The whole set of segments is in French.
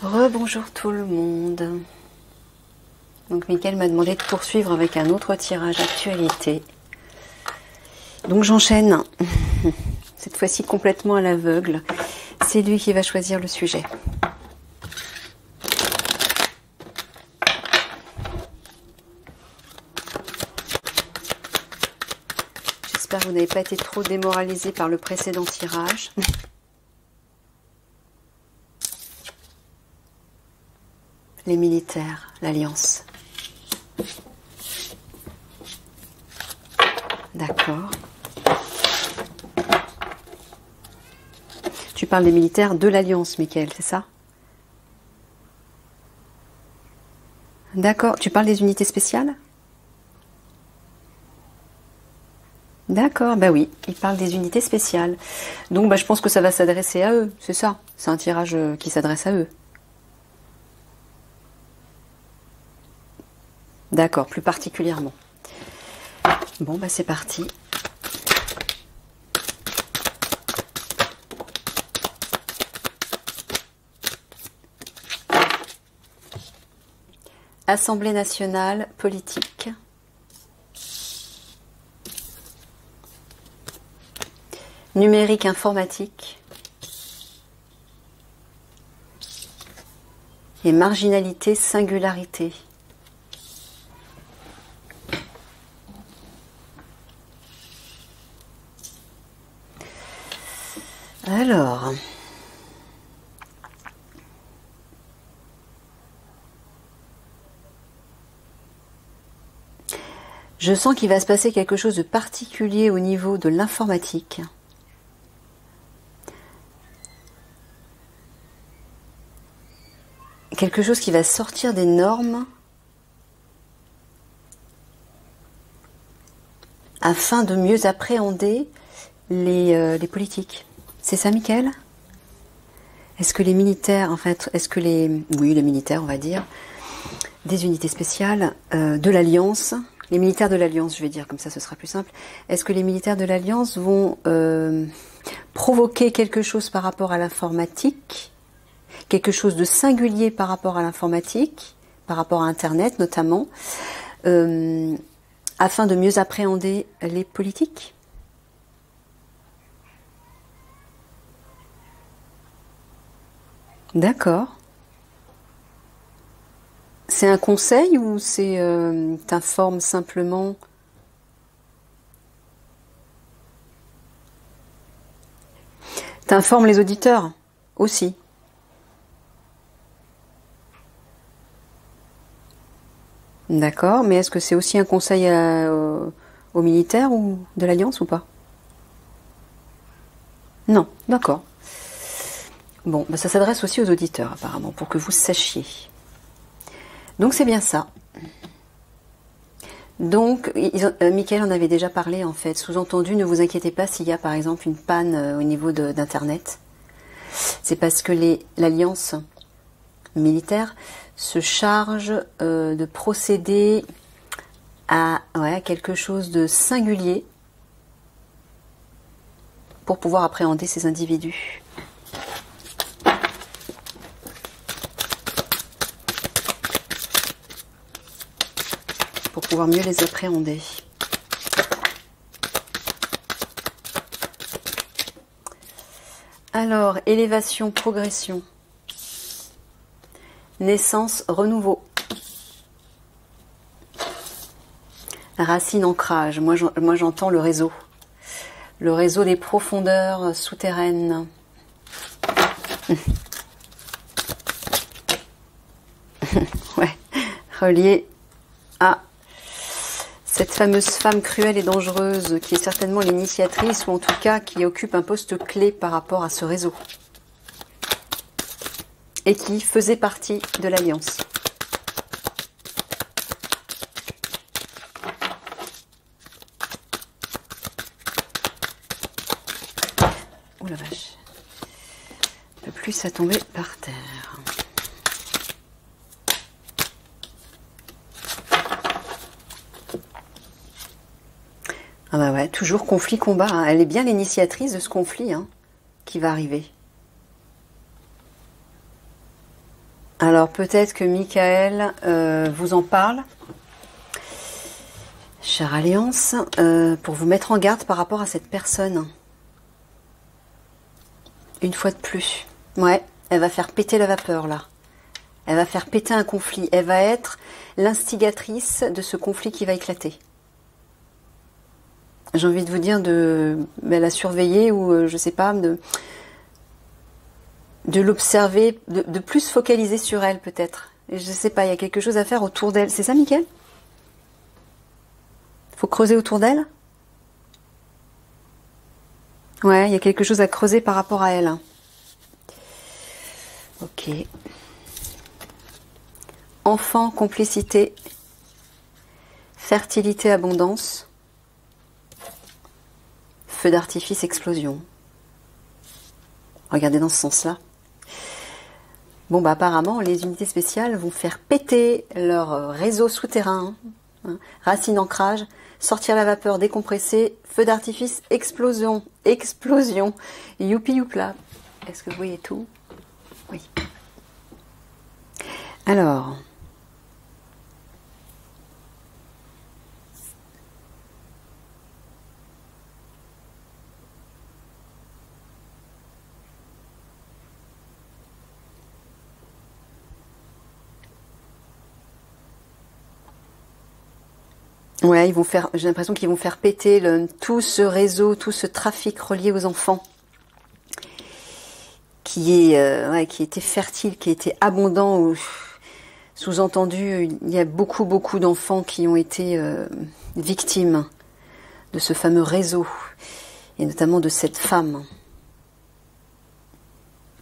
Rebonjour tout le monde. Donc Mickaël m'a demandé de poursuivre avec un autre tirage actualité. Donc j'enchaîne. Cette fois-ci complètement à l'aveugle. C'est lui qui va choisir le sujet. J'espère que vous n'avez pas été trop démoralisé par le précédent tirage. Les militaires, l'Alliance. D'accord. Tu parles des militaires de l'Alliance, Mickaël, c'est ça? D'accord. Tu parles des unités spéciales? D'accord, bah oui, il parle des unités spéciales. Donc bah, je pense que ça va s'adresser à eux, c'est ça. C'est un tirage qui s'adresse à eux. D'accord, plus particulièrement. Bon, bah c'est parti. Assemblée nationale politique. Numérique informatique. Et marginalité singularité. Alors, je sens qu'il va se passer quelque chose de particulier au niveau de l'informatique. Quelque chose qui va sortir des normes afin de mieux appréhender les politiques. C'est ça, Mickaël? Est-ce que les militaires, en fait, oui, les militaires, on va dire, des unités spéciales de l'Alliance, les militaires de l'Alliance, je vais dire, comme ça ce sera plus simple, est-ce que les militaires de l'Alliance vont provoquer quelque chose par rapport à l'informatique, quelque chose de singulier par rapport à l'informatique, par rapport à Internet notamment, afin de mieux appréhender les politiques? D'accord. C'est un conseil ou c'est t'informes simplement? T'informes les auditeurs aussi. D'accord, mais est-ce que c'est aussi un conseil aux militaires ou de l'Alliance ou pas? Non, d'accord. Bon, bah ça s'adresse aussi aux auditeurs apparemment, pour que vous sachiez. Donc c'est bien ça. Donc, Mickaël en avait déjà parlé en fait. Sous-entendu, ne vous inquiétez pas s'il y a par exemple une panne au niveau d'Internet. C'est parce que l'Alliance militaire se charge de procéder à quelque chose de singulier pour pouvoir appréhender ces individus. Pour pouvoir mieux les appréhender. Alors, élévation, progression. Naissance, renouveau. Racine, ancrage. Moi j'entends le réseau. Le réseau des profondeurs souterraines. Ouais, relié à cette fameuse femme cruelle et dangereuse qui est certainement l'initiatrice ou en tout cas qui occupe un poste clé par rapport à ce réseau et qui faisait partie de l'Alliance. Oh la vache, un peu plus à tomber par terre. Ah bah ouais, toujours conflit, combat. Hein. Elle est bien l'initiatrice de ce conflit qui va arriver. Alors peut-être que Michael vous en parle, chère Alliance, pour vous mettre en garde par rapport à cette personne. Une fois de plus. Ouais, elle va faire péter la vapeur là. Elle va faire péter un conflit. Elle va être l'instigatrice de ce conflit qui va éclater. J'ai envie de vous dire de la surveiller ou je sais pas, de l'observer, de plus focaliser sur elle peut-être. Je sais pas, il y a quelque chose à faire autour d'elle. C'est ça, Mickaël? Faut creuser autour d'elle? Ouais, il y a quelque chose à creuser par rapport à elle. Ok. Enfant, complicité, fertilité, abondance, feu d'artifice, explosion. Regardez dans ce sens-là. Bon, bah apparemment, les unités spéciales vont faire péter leur réseau souterrain, hein, racine ancrage, sortir la vapeur, décompresser, feu d'artifice, explosion, explosion, youpi youpla. Est-ce que vous voyez tout? Oui. Alors... ouais, ils vont faire. J'ai l'impression qu'ils vont faire péter tout ce réseau, tout ce trafic relié aux enfants, qui était fertile, qui était abondant. Sous-entendu, il y a beaucoup d'enfants qui ont été victimes de ce fameux réseau, et notamment de cette femme.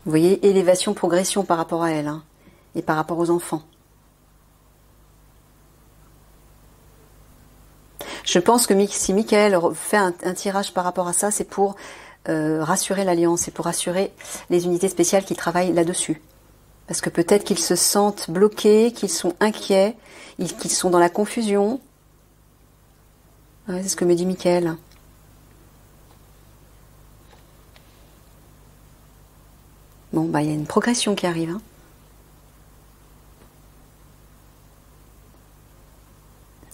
Vous voyez, élévation, progression par rapport à elle, hein, et par rapport aux enfants. Je pense que si Michael fait un tirage par rapport à ça, c'est pour rassurer l'Alliance, c'est pour rassurer les unités spéciales qui travaillent là-dessus. Parce que peut-être qu'ils se sentent bloqués, qu'ils sont inquiets, qu'ils sont dans la confusion. Ouais, c'est ce que me dit Michael. Bon, bah il y a une progression qui arrive. Hein.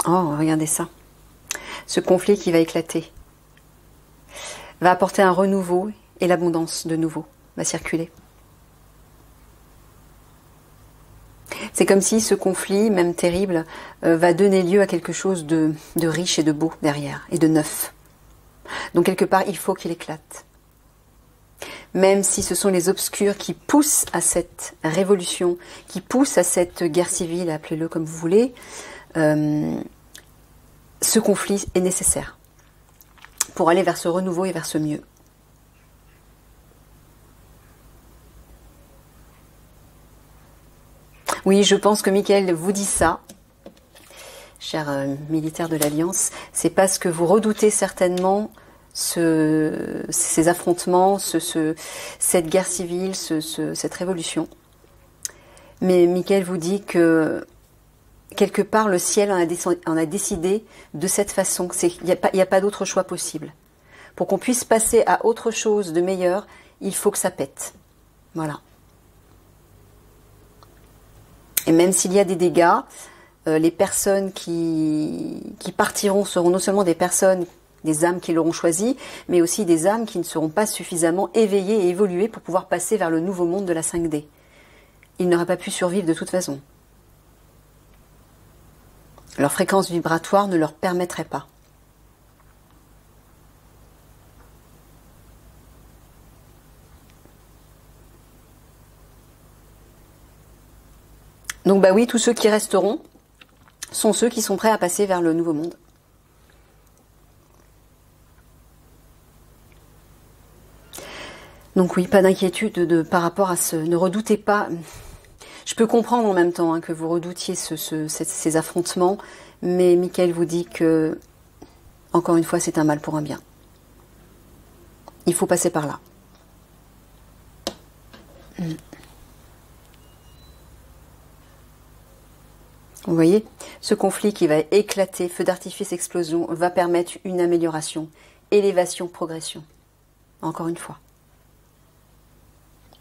Oh, regardez ça. Ce conflit qui va éclater va apporter un renouveau et l'abondance de nouveau va circuler. C'est comme si ce conflit, même terrible, va donner lieu à quelque chose de riche et de beau derrière, et de neuf. Donc quelque part, il faut qu'il éclate. Même si ce sont les obscurs qui poussent à cette révolution, qui poussent à cette guerre civile, appelez-le comme vous voulez, ce conflit est nécessaire pour aller vers ce renouveau et vers ce mieux. Oui, je pense que Michael vous dit ça, cher militaire de l'Alliance, c'est parce que vous redoutez certainement ces affrontements, cette guerre civile, cette révolution. Mais Michael vous dit que quelque part le ciel en a décidé de cette façon. Il n'y a pas d'autre choix possible. Pour qu'on puisse passer à autre chose de meilleur, il faut que ça pète. Voilà. Et même s'il y a des dégâts, les personnes qui partiront seront non seulement des personnes, des âmes qui l'auront choisi, mais aussi des âmes qui ne seront pas suffisamment éveillées et évoluées pour pouvoir passer vers le nouveau monde de la 5D. Ils n'auraient pas pu survivre de toute façon. Leur fréquence vibratoire ne leur permettrait pas. Donc bah oui, tous ceux qui resteront sont ceux qui sont prêts à passer vers le nouveau monde. Donc oui, pas d'inquiétude par rapport à ce... Ne redoutez pas... Je peux comprendre en même temps hein, que vous redoutiez ces affrontements, mais Michael vous dit que, encore une fois, c'est un mal pour un bien. Il faut passer par là. Vous voyez, ce conflit qui va éclater, feu d'artifice, explosion, va permettre une amélioration, élévation, progression. Encore une fois.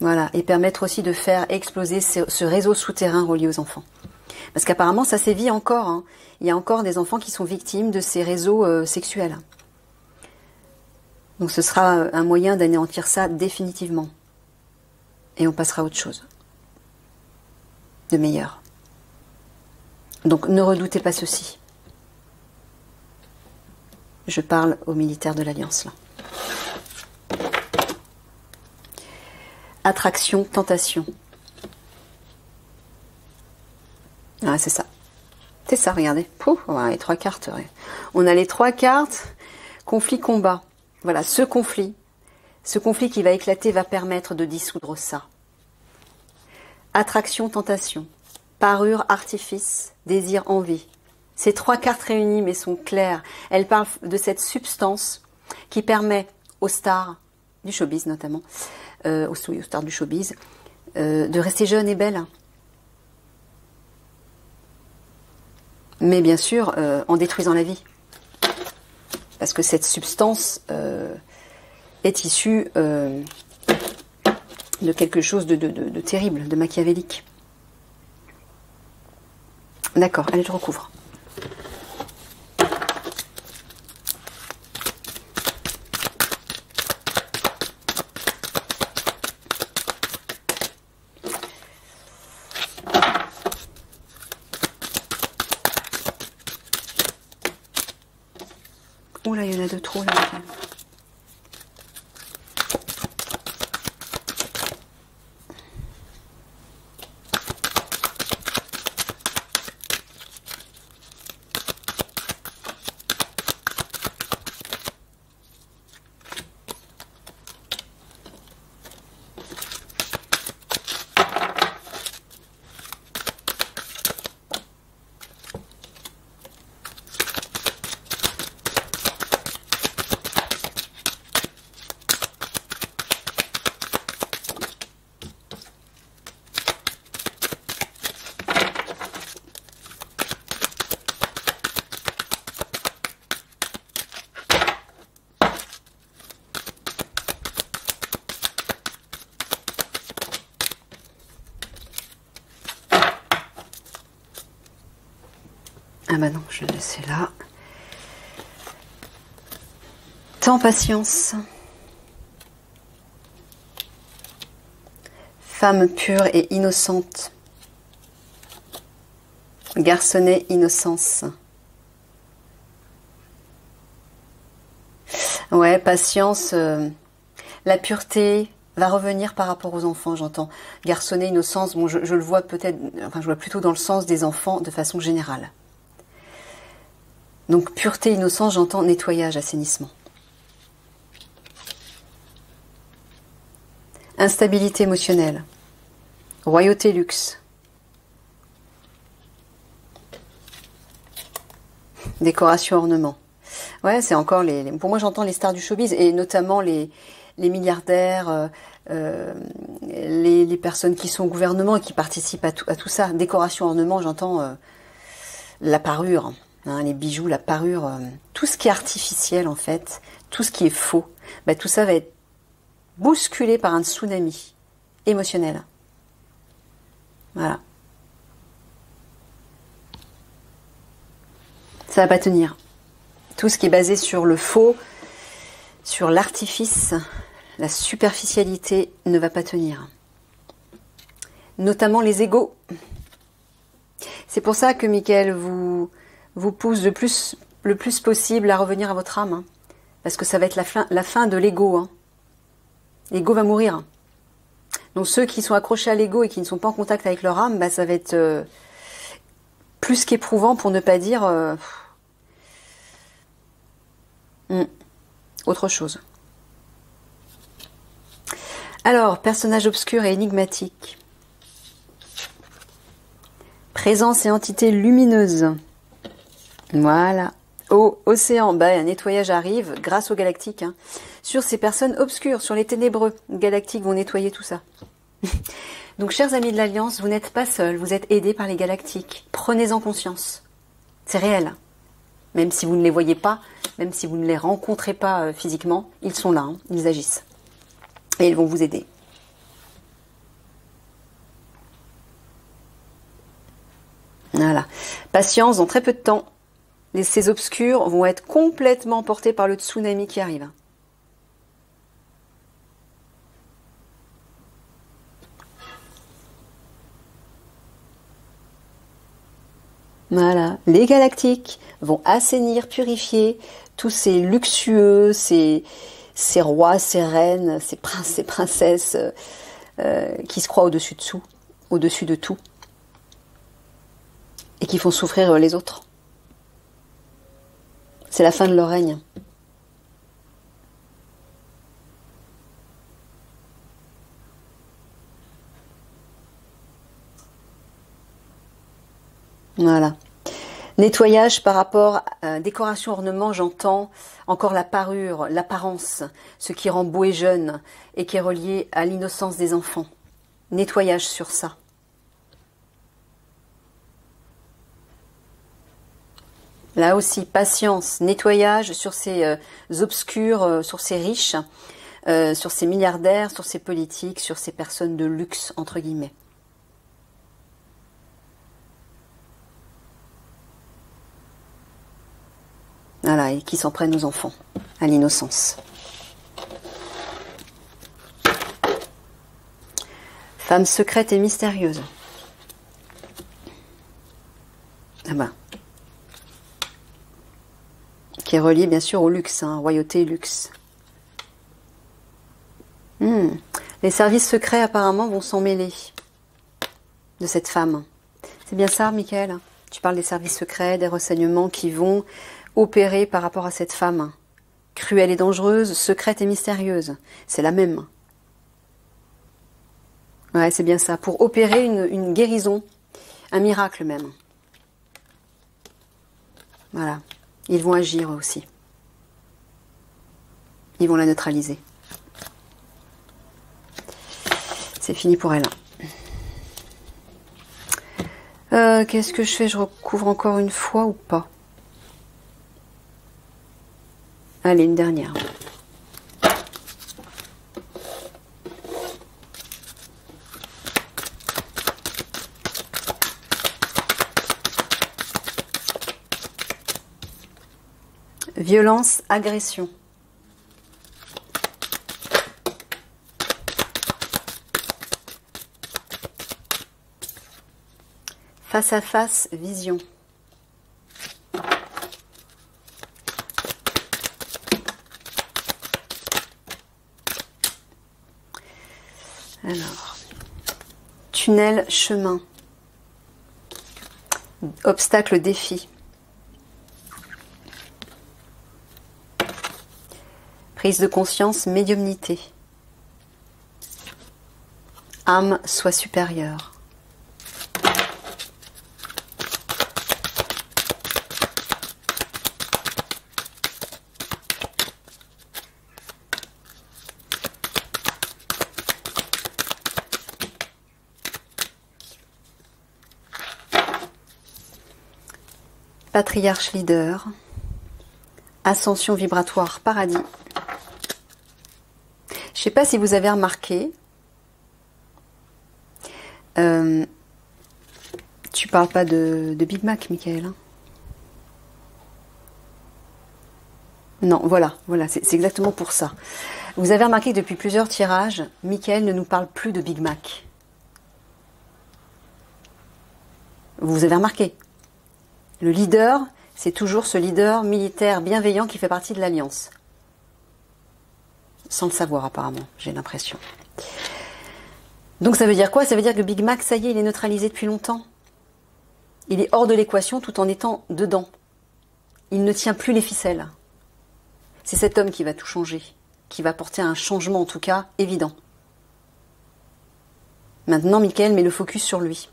Voilà, et permettre aussi de faire exploser ce réseau souterrain relié aux enfants. Parce qu'apparemment, ça sévit encore. Hein. Il y a encore des enfants qui sont victimes de ces réseaux sexuels. Donc ce sera un moyen d'anéantir ça définitivement. Et on passera à autre chose. De meilleur. Donc ne redoutez pas ceci. Je parle aux militaires de l'Alliance là. Attraction, tentation. Ah, c'est ça. C'est ça, regardez. Pouf, on a les 3 cartes. Ouais. On a les 3 cartes. Conflit, combat. Voilà, ce conflit qui va éclater va permettre de dissoudre ça. Attraction, tentation. Parure, artifice, désir, envie. Ces 3 cartes réunies, mais sont claires. Elles parlent de cette substance qui permet aux stars, du showbiz notamment, aux stars du showbiz, de rester jeunes et belles. Mais bien sûr, en détruisant la vie. Parce que cette substance est issue de quelque chose de terrible, de machiavélique. D'accord, allez, je recouvre. Oh là, il y en a de trop là. Ah bah non, je vais laisser là. Temps, patience. Femme pure et innocente. Garçonnet, innocence. Ouais, patience. La pureté va revenir par rapport aux enfants, j'entends. Garçonnet, innocence, bon, je le vois peut-être, enfin, je vois plutôt dans le sens des enfants de façon générale. Donc, pureté, innocence, j'entends nettoyage, assainissement. Instabilité émotionnelle. Royauté, luxe. Décoration, ornement. Ouais, c'est encore pour moi, j'entends les stars du showbiz, et notamment les milliardaires, les personnes qui sont au gouvernement et qui participent à tout ça. Décoration, ornement, j'entends la parure. Hein, les bijoux, la parure, tout ce qui est artificiel en fait, tout ce qui est faux, bah, tout ça va être bousculé par un tsunami émotionnel. Voilà. Ça va pas tenir. Tout ce qui est basé sur le faux, sur l'artifice, la superficialité ne va pas tenir. Notamment les égos. C'est pour ça que Michael vous pousse le plus possible à revenir à votre âme. Hein, parce que ça va être la fin de l'ego. Hein. L'ego va mourir. Donc ceux qui sont accrochés à l'ego et qui ne sont pas en contact avec leur âme, bah, ça va être plus qu'éprouvant pour ne pas dire autre chose. Alors, personnage obscur et énigmatique. Présence et entité lumineuse. Voilà. Océan, bah, un nettoyage arrive grâce aux galactiques. Hein, sur ces personnes obscures, sur les ténébreux. Les galactiques vont nettoyer tout ça. Donc, chers amis de l'Alliance, vous n'êtes pas seuls, vous êtes aidés par les galactiques. Prenez-en conscience. C'est réel. Même si vous ne les voyez pas, même si vous ne les rencontrez pas physiquement, ils sont là, hein, ils agissent. Et ils vont vous aider. Voilà. Patience, dans très peu de temps, ces obscurs vont être complètement emportés par le tsunami qui arrive. Voilà. Les galactiques vont assainir, purifier tous ces luxueux, ces rois, ces reines, ces princes, ces princesses qui se croient au-dessus de tout, et qui font souffrir les autres. C'est la fin de leur règne. Voilà. Nettoyage par rapport à décoration, ornement, j'entends encore la parure, l'apparence, ce qui rend beau et jeune et qui est relié à l'innocence des enfants. Nettoyage sur ça. Là aussi, patience, nettoyage sur ces obscurs, sur ces riches, sur ces milliardaires, sur ces politiques, sur ces personnes de luxe, entre guillemets. Voilà, et qui s'en prennent aux enfants, à l'innocence. Femme secrète et mystérieuse. Ah ben. Qui est relié bien sûr au luxe, hein, royauté et luxe. Les services secrets apparemment vont s'en mêler de cette femme. C'est bien ça, Michael? Tu parles des services secrets, des renseignements qui vont opérer par rapport à cette femme. Cruelle et dangereuse, secrète et mystérieuse. C'est la même. Ouais, c'est bien ça. Pour opérer une guérison, un miracle même. Voilà. Ils vont agir aussi. Ils vont la neutraliser. C'est fini pour elle. Qu'est-ce que je fais? Je recouvre encore une fois ou pas? Allez, une dernière. Violence, agression. Face à face, vision. Alors, tunnel, chemin. Obstacle, défi. Prise de conscience, médiumnité. Âme, soi supérieur. Patriarche leader. Ascension vibratoire, paradis. Je ne sais pas si vous avez remarqué, tu parles pas de Big Mac, Michael. Hein? Non, voilà, c'est exactement pour ça. Vous avez remarqué que depuis plusieurs tirages, Michael ne nous parle plus de Big Mac. Vous avez remarqué. Le leader, c'est toujours ce leader militaire bienveillant qui fait partie de l'Alliance. Sans le savoir apparemment, j'ai l'impression. Donc ça veut dire quoi? Ça veut dire que Big Mac, ça y est, il est neutralisé depuis longtemps. Il est hors de l'équation tout en étant dedans. Il ne tient plus les ficelles. C'est cet homme qui va tout changer, qui va porter un changement en tout cas évident. Maintenant, Michael met le focus sur lui.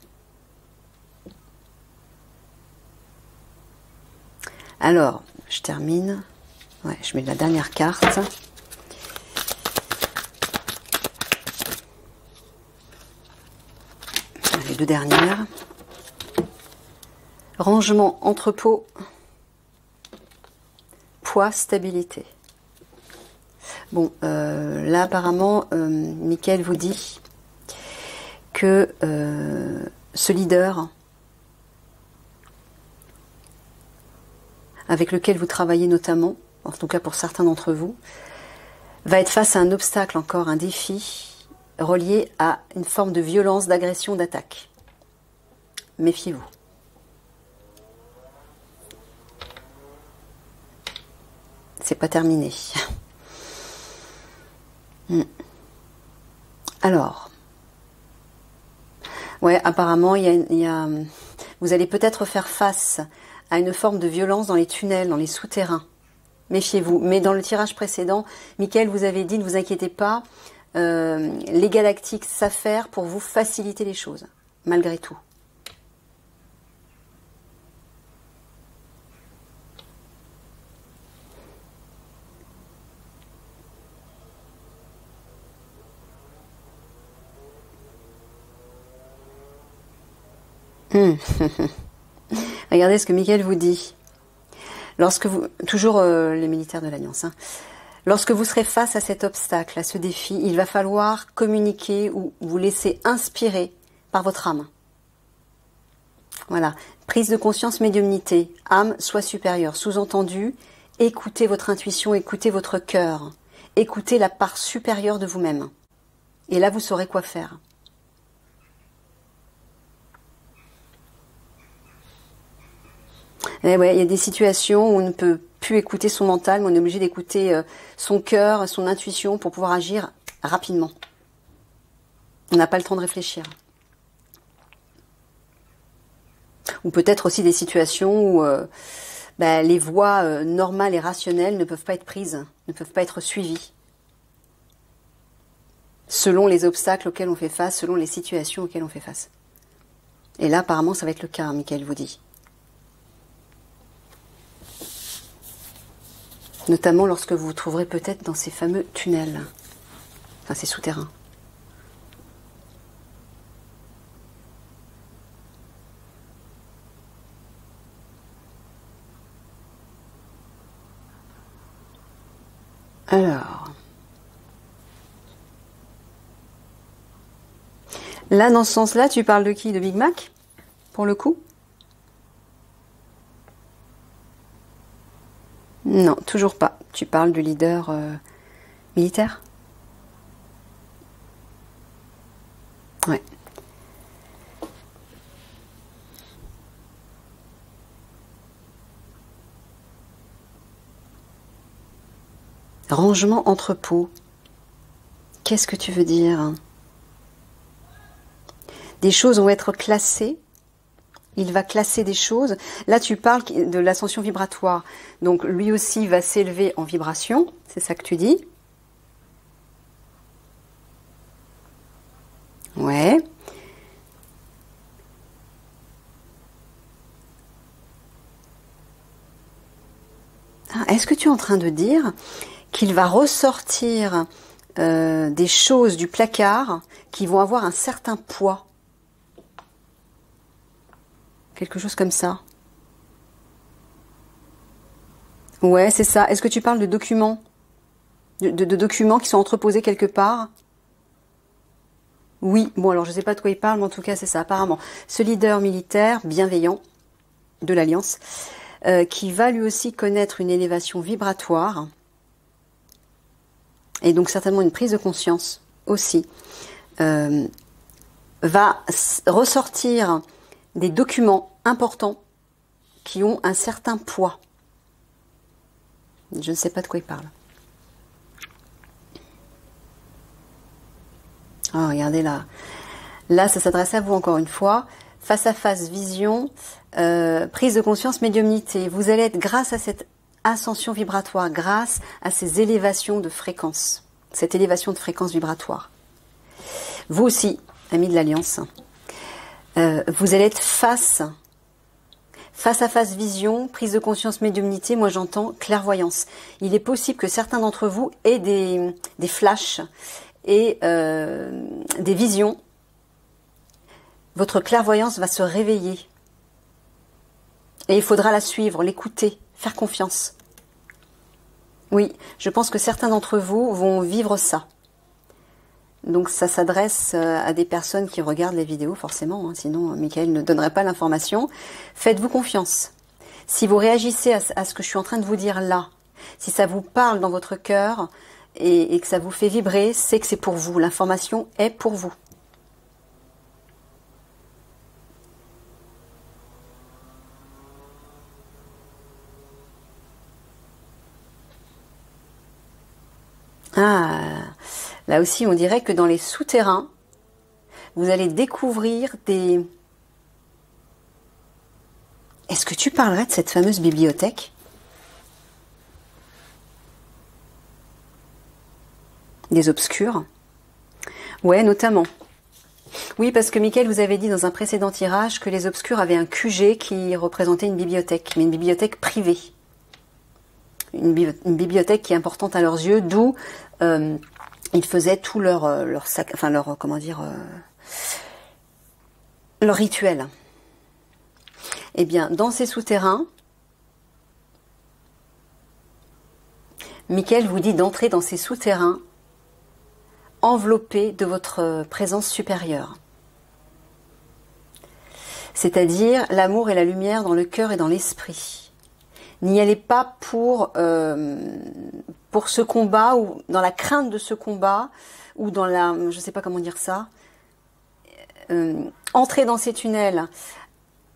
Alors, je termine. Ouais, je mets la dernière carte. Les deux dernières. Rangement, entrepôt, poids, stabilité. Bon, là apparemment, Michael vous dit que ce leader avec lequel vous travaillez notamment, en tout cas pour certains d'entre vous, va être face à un obstacle encore, un défi relié à une forme de violence, d'agression, d'attaque. Méfiez-vous. C'est pas terminé. Alors, ouais, apparemment, vous allez peut-être faire face à une forme de violence dans les tunnels, dans les souterrains. Méfiez-vous. Mais dans le tirage précédent, Michael vous avait dit, ne vous inquiétez pas, les galactiques savent faire pour vous faciliter les choses, malgré tout. Regardez ce que Michael vous dit. Lorsque vous, toujours les militaires de l'Alliance, hein, lorsque vous serez face à cet obstacle, à ce défi, il va falloir communiquer ou vous laisser inspirer par votre âme. Voilà. Prise de conscience, médiumnité, âme, soi supérieur. Sous-entendu, écoutez votre intuition, écoutez votre cœur. Écoutez la part supérieure de vous-même. Et là, vous saurez quoi faire. Et ouais, il y a des situations où on ne peut plus écouter son mental, mais on est obligé d'écouter son cœur, son intuition pour pouvoir agir rapidement. On n'a pas le temps de réfléchir. Ou peut-être aussi des situations où les voies normales et rationnelles ne peuvent pas être prises, ne peuvent pas être suivies. Selon les obstacles auxquels on fait face, selon les situations auxquelles on fait face. Et là, apparemment, ça va être le cas, Michael vous dit. Notamment lorsque vous vous trouverez peut-être dans ces fameux tunnels, enfin ces souterrains. Alors, là dans ce sens-là, tu parles de qui? De Big Mac, pour le coup? Non, toujours pas. Tu parles du leader militaire? Ouais. Rangement entrepôt. Qu'est-ce que tu veux dire? Des choses vont être classées. Il va classer des choses. Là, tu parles de l'ascension vibratoire. Donc, lui aussi va s'élever en vibration. C'est ça que tu dis? Ouais. Ah, est-ce que tu es en train de dire qu'il va ressortir des choses du placard qui vont avoir un certain poids? Quelque chose comme ça. Ouais, c'est ça. Est-ce que tu parles de documents de documents qui sont entreposés quelque part? Oui. Bon, alors je ne sais pas de quoi il parle, mais en tout cas, c'est ça, apparemment. Ce leader militaire bienveillant de l'Alliance, qui va lui aussi connaître une élévation vibratoire, et donc certainement une prise de conscience aussi, va ressortir des documents importants qui ont un certain poids. Je ne sais pas de quoi il parle. Oh, regardez là. Là, ça s'adresse à vous encore une fois. Face à face, vision, prise de conscience, médiumnité. Vous allez être, grâce à cette ascension vibratoire, grâce à ces élévations de fréquence, cette élévation de fréquence vibratoire. Vous aussi, amis de l'Alliance, vous allez être face à face, vision, prise de conscience, médiumnité. Moi, j'entends clairvoyance. Il est possible que certains d'entre vous aient des flashs et des visions. Votre clairvoyance va se réveiller. Et il faudra la suivre, l'écouter, faire confiance. Oui, je pense que certains d'entre vous vont vivre ça. Donc ça s'adresse à des personnes qui regardent les vidéos forcément, hein, sinon Michael ne donnerait pas l'information. Faites-vous confiance. Si vous réagissez à ce que je suis en train de vous dire là, si ça vous parle dans votre cœur et que ça vous fait vibrer, c'est que c'est pour vous. L'information est pour vous. Ah, là aussi, on dirait que dans les souterrains, vous allez découvrir des... Est-ce que tu parlerais de cette fameuse bibliothèque? Des obscurs? Ouais, notamment. Oui, parce que Mickaël vous avait dit dans un précédent tirage que les obscurs avaient un QG qui représentait une bibliothèque, mais une bibliothèque privée. Une bibliothèque qui est importante à leurs yeux, d'où ils faisaient tout leur rituel. Eh bien, dans ces souterrains, Mickaël vous dit d'entrer dans ces souterrains enveloppés de votre présence supérieure. C'est-à-dire l'amour et la lumière dans le cœur et dans l'esprit. N'y allez pas pour ce combat ou dans la crainte de ce combat ou dans la, je ne sais pas comment dire ça, entrez dans ces tunnels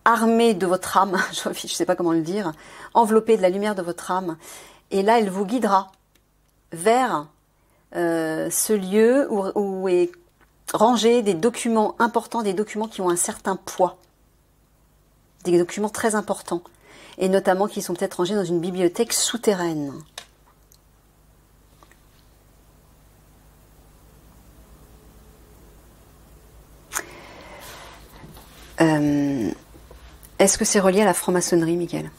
armé de votre âme, je ne sais pas comment le dire, enveloppé de la lumière de votre âme, et là elle vous guidera vers ce lieu où est rangé des documents importants, des documents qui ont un certain poids, des documents très importants, et notamment qui sont peut-être rangés dans une bibliothèque souterraine. Est-ce que c'est relié à la franc-maçonnerie, Mickaël?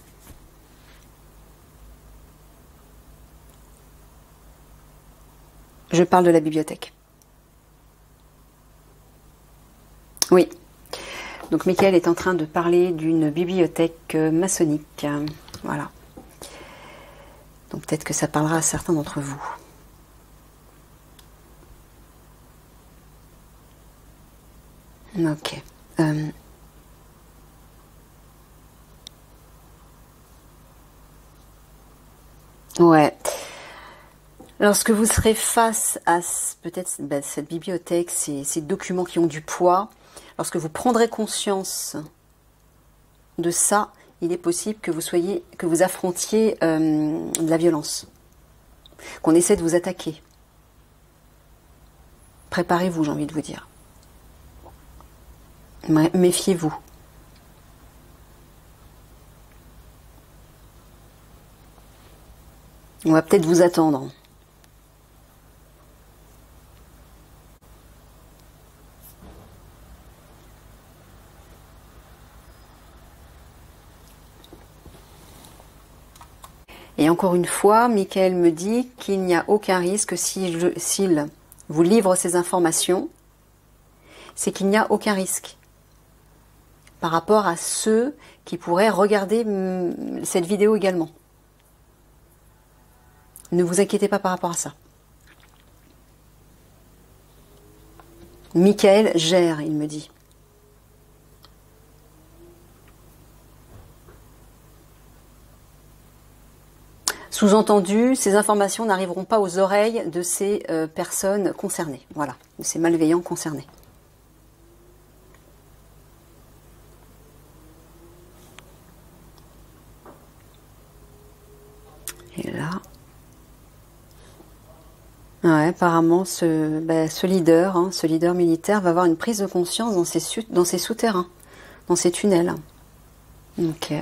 Je parle de la bibliothèque. Oui. Donc Mickaël est en train de parler d'une bibliothèque maçonnique. Voilà. Donc peut-être que ça parlera à certains d'entre vous. Ok. Ouais. Lorsque vous serez face à peut-être cette bibliothèque, ces documents qui ont du poids, lorsque vous prendrez conscience de ça, il est possible que vous affrontiez de la violence, qu'on essaie de vous attaquer. Préparez-vous, j'ai envie de vous dire. Méfiez-vous. On va peut-être vous attendre. Et encore une fois, Mickaël me dit qu'il n'y a aucun risque s'il vous livre ces informations, c'est qu'il n'y a aucun risque par rapport à ceux qui pourraient regarder cette vidéo également. Ne vous inquiétez pas par rapport à ça. Mickaël gère, il me dit. Sous-entendu, ces informations n'arriveront pas aux oreilles de ces personnes concernées. Voilà, de ces malveillants concernés. Et là... Ouais, apparemment, ce leader militaire va avoir une prise de conscience dans ces souterrains, dans ces tunnels. Ok.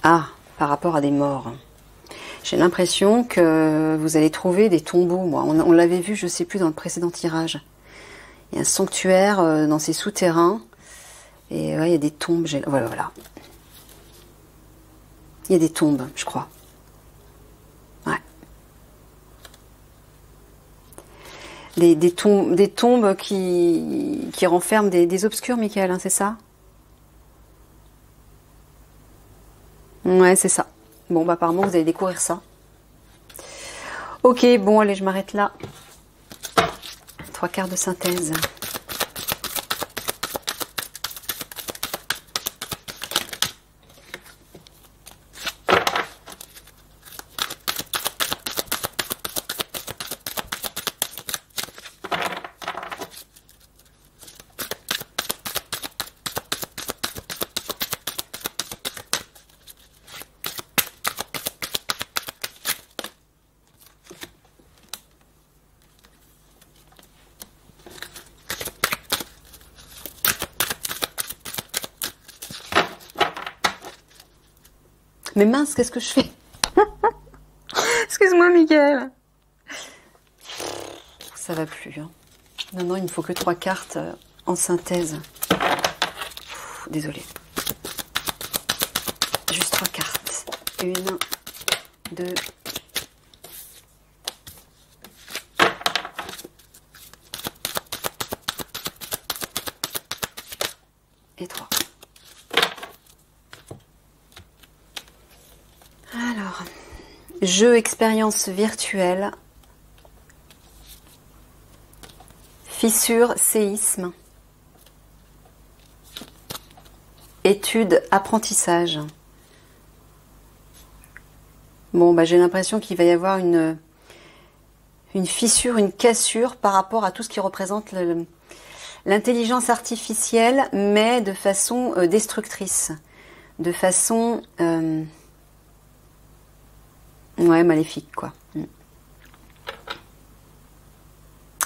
Ah, par rapport à des morts. J'ai l'impression que vous allez trouver des tombeaux, moi. On l'avait vu, je ne sais plus, dans le précédent tirage. Il y a un sanctuaire dans ces souterrains. Et ouais, il y a des tombes. Voilà. Il y a des tombes, je crois. Ouais. Des tombes qui renferment des obscurs, Mickaël, hein, c'est ça? Ouais, c'est ça. Bon, bah apparemment, vous allez découvrir ça. Ok, bon, allez, je m'arrête là. 3/4 de synthèse. Mais mince, qu'est-ce que je fais? Excuse-moi, Mickaël. Ça va plus. Hein. Non, non, il ne faut que 3 cartes en synthèse. Désolée. Juste 3 cartes. 1, 2... et 3. Alors, jeu, expérience virtuelle, fissure, séisme, étude, apprentissage. Bon, bah, j'ai l'impression qu'il va y avoir une fissure, une cassure par rapport à tout ce qui représente l'intelligence artificielle, mais de façon destructrice, de façon ouais, maléfique, quoi.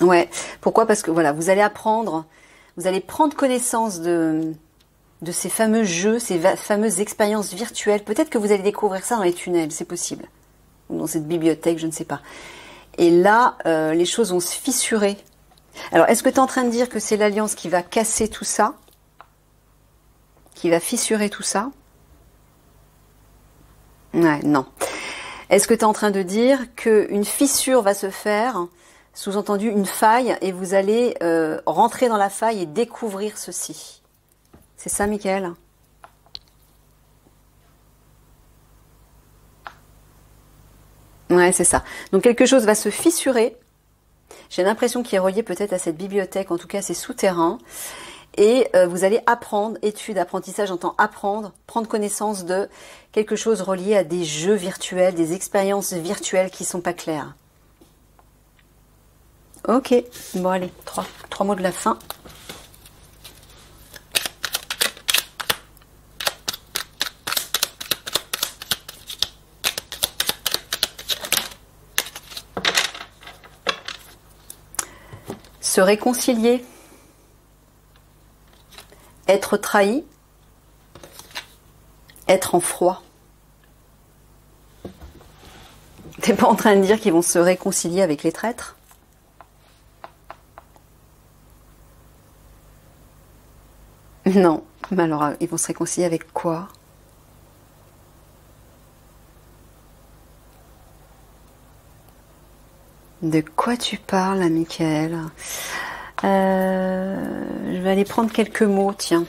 Ouais, pourquoi? Parce que voilà, vous allez apprendre, vous allez prendre connaissance de ces fameux jeux, ces fameuses expériences virtuelles. Peut-être que vous allez découvrir ça dans les tunnels, c'est possible. Ou dans cette bibliothèque, je ne sais pas. Et là, les choses vont se fissurer. Alors, est-ce que tu es en train de dire que c'est l'Alliance qui va casser tout ça? Qui va fissurer tout ça? Ouais, non. Est-ce que tu es en train de dire qu'une fissure va se faire, sous-entendu une faille, et vous allez rentrer dans la faille et découvrir ceci? C'est ça, Mickaël? Ouais, c'est ça. Donc quelque chose va se fissurer. J'ai l'impression qu'il est relié peut-être à cette bibliothèque, en tout cas c'est souterrain. Et vous allez apprendre, étude, apprentissage, j'entends apprendre, prendre connaissance de quelque chose relié à des jeux virtuels, des expériences virtuelles qui sont pas claires. Ok, bon allez, trois mots de la fin. Se réconcilier, être trahi, être en froid. T'es pas en train de dire qu'ils vont se réconcilier avec les traîtres? Non, mais alors ils vont se réconcilier avec quoi? De quoi tu parles, Mickaël? Je vais aller prendre quelques mots, tiens.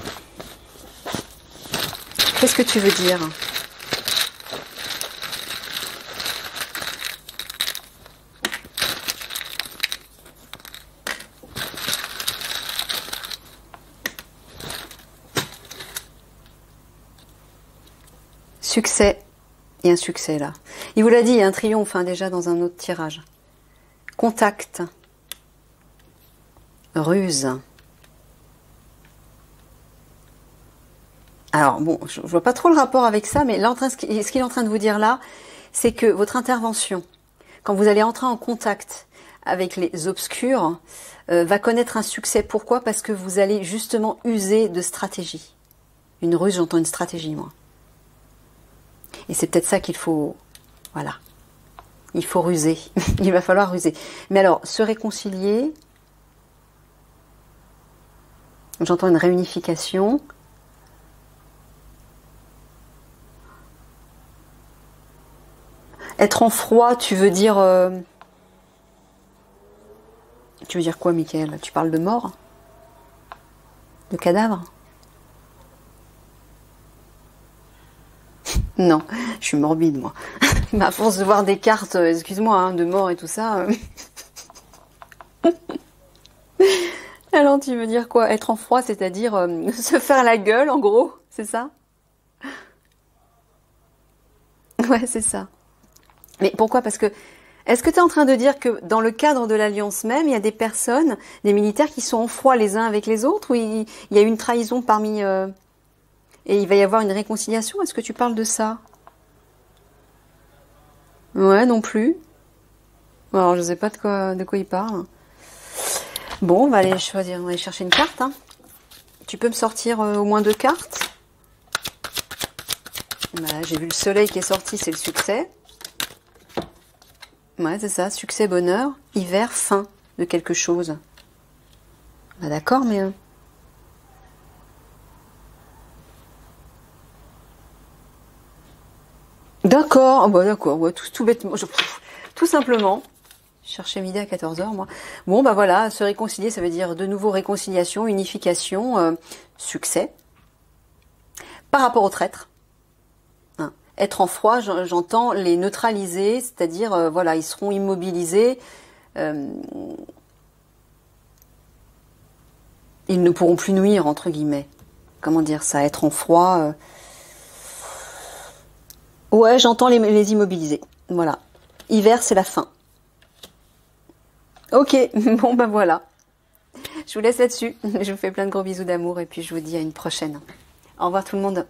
Qu'est-ce que tu veux dire? Succès. Il y a un succès là. Il vous l'a dit, il y a un triomphe hein, déjà dans un autre tirage. Contact. Ruse. Alors bon, je vois pas trop le rapport avec ça, mais là, ce qu'il est en train de vous dire là, c'est que votre intervention, quand vous allez entrer en contact avec les obscurs, va connaître un succès. Pourquoi? Parce que vous allez justement user de stratégie. Une ruse, j'entends une stratégie, moi. Et c'est peut-être ça qu'il faut... Voilà. Il faut ruser. Il va falloir ruser. Mais alors, se réconcilier... J'entends une réunification. Être en froid, tu veux dire... Tu veux dire quoi, Mickaël? Tu parles de mort? De cadavre? Non, je suis morbide, moi. Mais à force de voir des cartes, excuse-moi, hein, de mort et tout ça... Alors, tu veux dire quoi? Être en froid, c'est-à-dire se faire la gueule, en gros? C'est ça? Ouais, c'est ça. Mais pourquoi? Parce que, est-ce que tu es en train de dire que dans le cadre de l'Alliance même, il y a des personnes, des militaires qui sont en froid les uns avec les autres, ou il y a une trahison parmi... et il va y avoir une réconciliation? Est-ce que tu parles de ça? Ouais, non plus. Alors, je sais pas de quoi il parle. Bon, on va aller choisir, on va aller chercher une carte. Hein. Tu peux me sortir au moins 2 cartes? Voilà, j'ai vu le soleil qui est sorti, c'est le succès. Ouais, c'est ça, succès, bonheur, hiver, fin de quelque chose. Bah, d'accord, mais... D'accord, oh, bah, d'accord, ouais, tout bêtement, tout simplement. Je cherchais midi à 14 heures, moi. Bon, bah voilà, se réconcilier, ça veut dire de nouveau réconciliation, unification, succès. Par rapport aux traîtres. Hein. Être en froid, j'entends les neutraliser, c'est-à-dire, voilà, ils seront immobilisés. Ils ne pourront plus nuire, entre guillemets. Comment dire ça, être en froid. Ouais, j'entends les immobiliser. Voilà. Hiver, c'est la fin. Ok, bon ben voilà. Je vous laisse là-dessus. Je vous fais plein de gros bisous d'amour et puis je vous dis à une prochaine. Au revoir tout le monde.